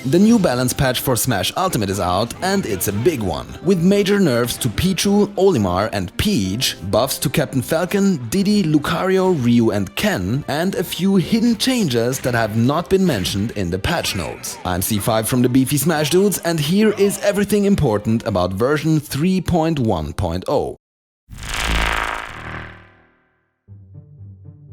The new balance patch for Smash Ultimate is out, and it's a big one. With major nerfs to Pichu, Olimar and Peach, buffs to Captain Falcon, Diddy, Lucario, Ryu and Ken, and a few hidden changes that have not been mentioned in the patch notes. I'm C5 from the Beefy Smash Dudes, and here is everything important about version 3.1.0.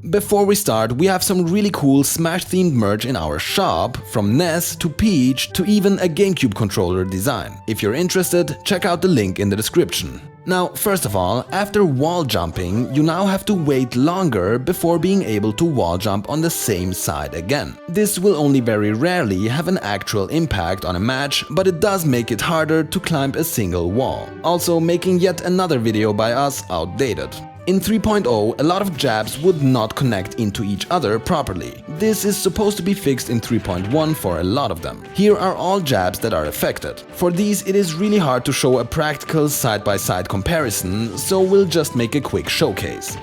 Before we start, we have some really cool Smash-themed merch in our shop, from NES to Peach to even a GameCube controller design. If you're interested, check out the link in the description. Now, first of all, after wall jumping, you now have to wait longer before being able to wall jump on the same side again. This will only very rarely have an actual impact on a match, but it does make it harder to climb a single wall, also making yet another video by us outdated. In 3.0, a lot of jabs would not connect into each other properly. This is supposed to be fixed in 3.1 for a lot of them. Here are all jabs that are affected. For these, it is really hard to show a practical side-by-side comparison, so we'll just make a quick showcase.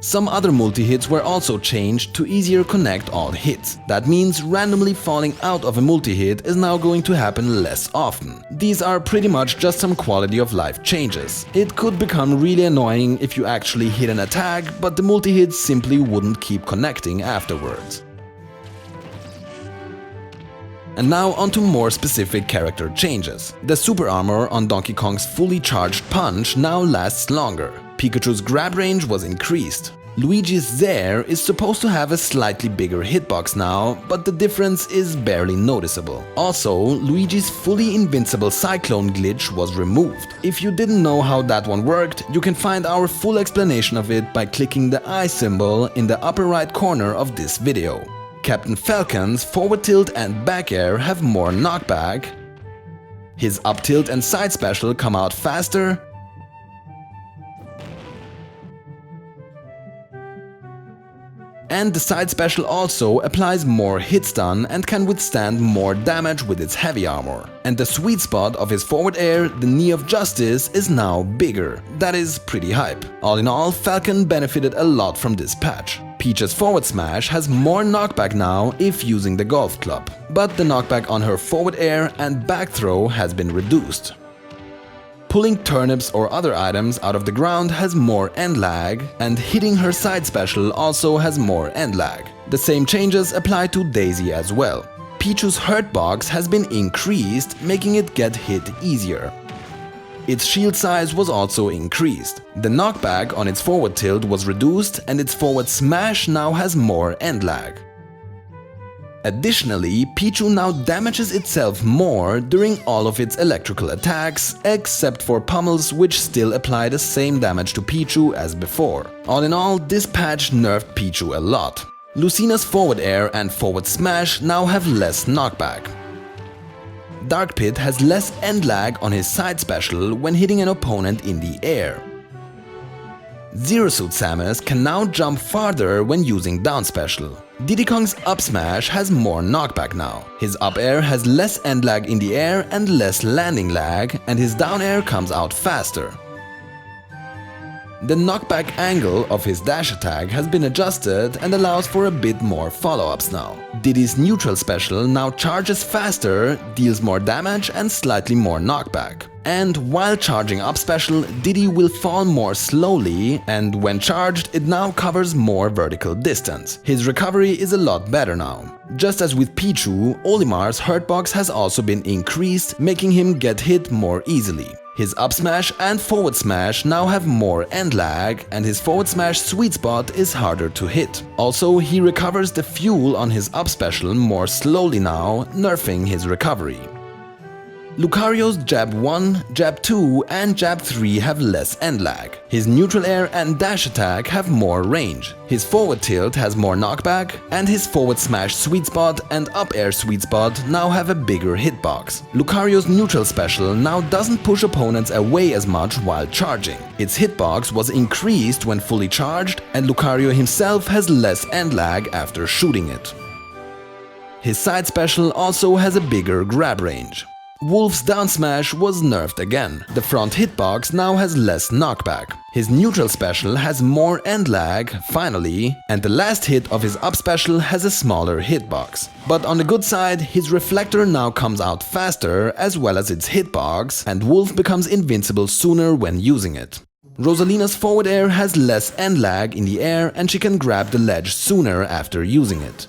Some other multi-hits were also changed to easier connect all hits. That means randomly falling out of a multi-hit is now going to happen less often. These are pretty much just some quality of life changes. It could become really annoying if you actually hit an attack, but the multi-hits simply wouldn't keep connecting afterwards. And now onto more specific character changes. The super armor on Donkey Kong's fully charged punch now lasts longer. Pikachu's grab range was increased. Luigi's Z.R.E.O is supposed to have a slightly bigger hitbox now, but the difference is barely noticeable. Also, Luigi's fully invincible cyclone glitch was removed. If you didn't know how that one worked, you can find our full explanation of it by clicking the eye symbol in the upper right corner of this video. Captain Falcon's forward tilt and back air have more knockback. His up tilt and side special come out faster. And the side special also applies more hit stun and can withstand more damage with its heavy armor. And the sweet spot of his forward air, the Knee of Justice, is now bigger. That is pretty hype. All in all, Falcon benefited a lot from this patch. Peach's forward smash has more knockback now if using the golf club, but the knockback on her forward air and back throw has been reduced. Pulling turnips or other items out of the ground has more end lag, and hitting her side special also has more end lag. The same changes apply to Daisy as well. Pichu's hurt box has been increased, making it get hit easier. Its shield size was also increased. The knockback on its forward tilt was reduced, and its forward smash now has more end lag. Additionally, Pichu now damages itself more during all of its electrical attacks, except for pummels, which still apply the same damage to Pichu as before. All in all, this patch nerfed Pichu a lot. Lucina's forward air and forward smash now have less knockback. Dark Pit has less end lag on his side special when hitting an opponent in the air. Zero Suit Samus can now jump farther when using down special. Diddy Kong's up smash has more knockback now. His up air has less end lag in the air and less landing lag, and his down air comes out faster. The knockback angle of his dash attack has been adjusted and allows for a bit more follow-ups now. Diddy's neutral special now charges faster, deals more damage and slightly more knockback. And while charging up special, Diddy will fall more slowly, and when charged, it now covers more vertical distance. His recovery is a lot better now. Just as with Pichu, Olimar's hurtbox has also been increased, making him get hit more easily. His up smash and forward smash now have more end lag, and his forward smash sweet spot is harder to hit. Also, he recovers the fuel on his up special more slowly now, nerfing his recovery. Lucario's Jab 1, Jab 2 and Jab 3 have less end lag. His neutral air and dash attack have more range. His forward tilt has more knockback, and his forward smash sweet spot and up air sweet spot now have a bigger hitbox. Lucario's neutral special now doesn't push opponents away as much while charging. Its hitbox was increased when fully charged, and Lucario himself has less end lag after shooting it. His side special also has a bigger grab range. Wolf's down smash was nerfed again. The front hitbox now has less knockback. His neutral special has more end lag, finally, and the last hit of his up special has a smaller hitbox. But on the good side, his reflector now comes out faster as well as its hitbox, and Wolf becomes invincible sooner when using it. Rosalina's forward air has less end lag in the air and she can grab the ledge sooner after using it.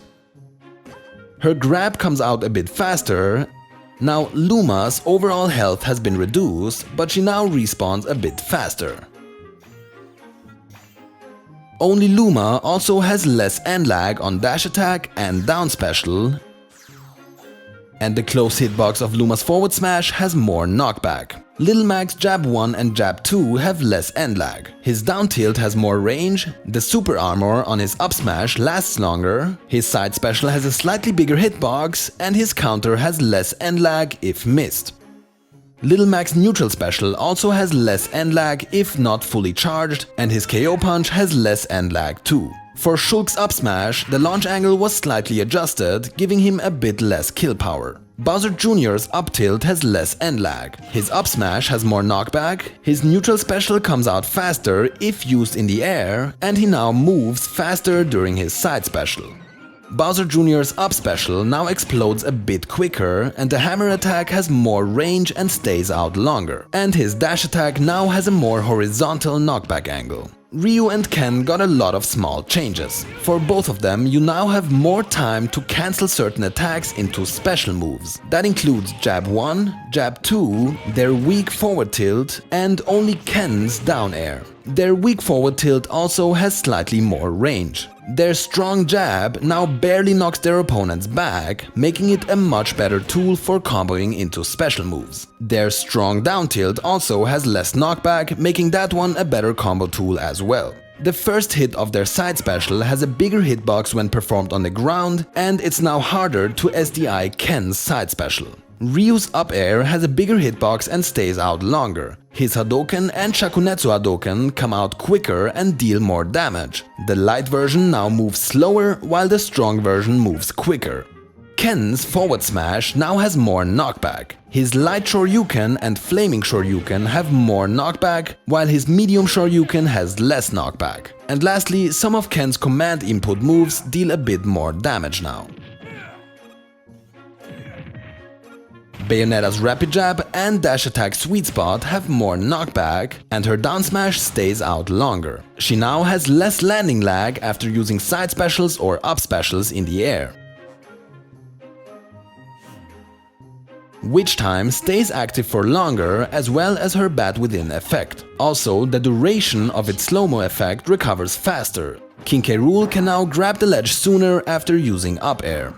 Her grab comes out a bit faster. Now Luma's overall health has been reduced, but she now respawns a bit faster. Only Luma also has less end lag on dash attack and down special, and the close hitbox of Luma's forward smash has more knockback. Lil Mac's jab 1 and jab 2 have less end lag. His down tilt has more range, the super armor on his up smash lasts longer, his side special has a slightly bigger hitbox, and his counter has less end lag if missed. Lil Mac's neutral special also has less end lag if not fully charged, and his KO punch has less end lag too. For Shulk's up smash, the launch angle was slightly adjusted, giving him a bit less kill power. Bowser Jr.'s up tilt has less end lag. His up smash has more knockback, his neutral special comes out faster if used in the air, and he now moves faster during his side special. Bowser Jr.'s up special now explodes a bit quicker, and the hammer attack has more range and stays out longer. And his dash attack now has a more horizontal knockback angle. Ryu and Ken got a lot of small changes. For both of them, you now have more time to cancel certain attacks into special moves. That includes jab 1, jab 2, their weak forward tilt, and only Ken's down air. Their weak forward tilt also has slightly more range. Their strong jab now barely knocks their opponents back, making it a much better tool for comboing into special moves. Their strong down tilt also has less knockback, making that one a better combo tool as well. The first hit of their side special has a bigger hitbox when performed on the ground, and it's now harder to SDI Ken's side special. Ryu's up air has a bigger hitbox and stays out longer. His Hadoken and Shakunetsu Hadoken come out quicker and deal more damage. The light version now moves slower, while the strong version moves quicker. Ken's forward smash now has more knockback. His light Shoryuken and flaming Shoryuken have more knockback, while his medium Shoryuken has less knockback. And lastly, some of Ken's command input moves deal a bit more damage now. Bayonetta's rapid jab and dash attack sweet spot have more knockback, and her down smash stays out longer. She now has less landing lag after using side specials or up specials in the air. Witch Time stays active for longer, as well as her Bat Within effect. Also, the duration of its slow-mo effect recovers faster. King K. Rool can now grab the ledge sooner after using up air.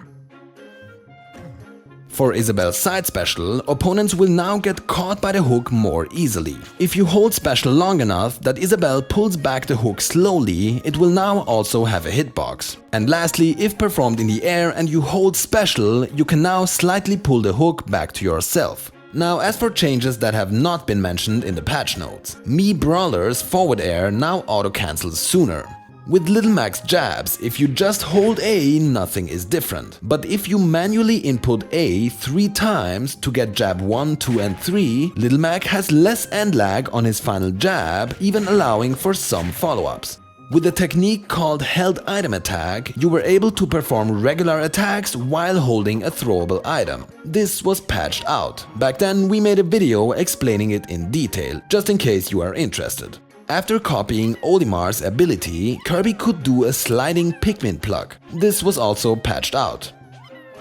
For Isabel's side special, opponents will now get caught by the hook more easily. If you hold special long enough that Isabel pulls back the hook slowly, it will now also have a hitbox. And lastly, if performed in the air and you hold special, you can now slightly pull the hook back to yourself. Now, as for changes that have not been mentioned in the patch notes, Mii Brawler's forward air now auto-cancels sooner. With Little Mac's jabs, if you just hold A, nothing is different. But if you manually input A 3 times to get jab 1, 2 and 3, Little Mac has less end lag on his final jab, even allowing for some follow-ups. With a technique called Held Item Attack, you were able to perform regular attacks while holding a throwable item. This was patched out. Back then we made a video explaining it in detail, just in case you are interested. After copying Olimar's ability, Kirby could do a sliding Pikmin pluck. This was also patched out.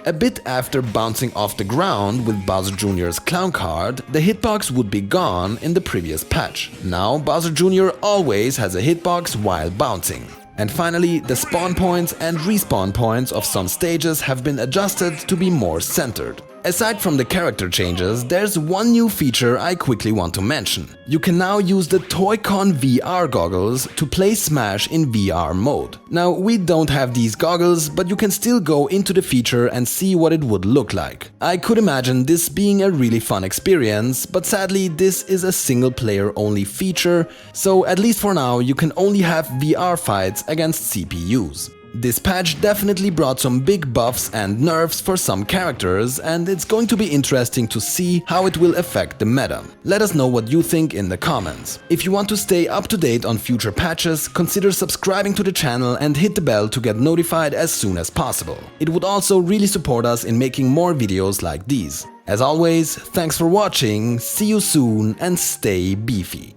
A bit after bouncing off the ground with Bowser Jr.'s clown card, the hitbox would be gone in the previous patch. Now Bowser Jr. always has a hitbox while bouncing. And finally, the spawn points and respawn points of some stages have been adjusted to be more centered. Aside from the character changes, there's one new feature I quickly want to mention. You can now use the Toy-Con VR goggles to play Smash in VR mode. Now, we don't have these goggles, but you can still go into the feature and see what it would look like. I could imagine this being a really fun experience, but sadly this is a single player only feature, so at least for now you can only have VR fights against CPUs. This patch definitely brought some big buffs and nerfs for some characters, and it's going to be interesting to see how it will affect the meta. Let us know what you think in the comments. If you want to stay up to date on future patches, consider subscribing to the channel and hit the bell to get notified as soon as possible. It would also really support us in making more videos like these. As always, thanks for watching, see you soon and stay beefy.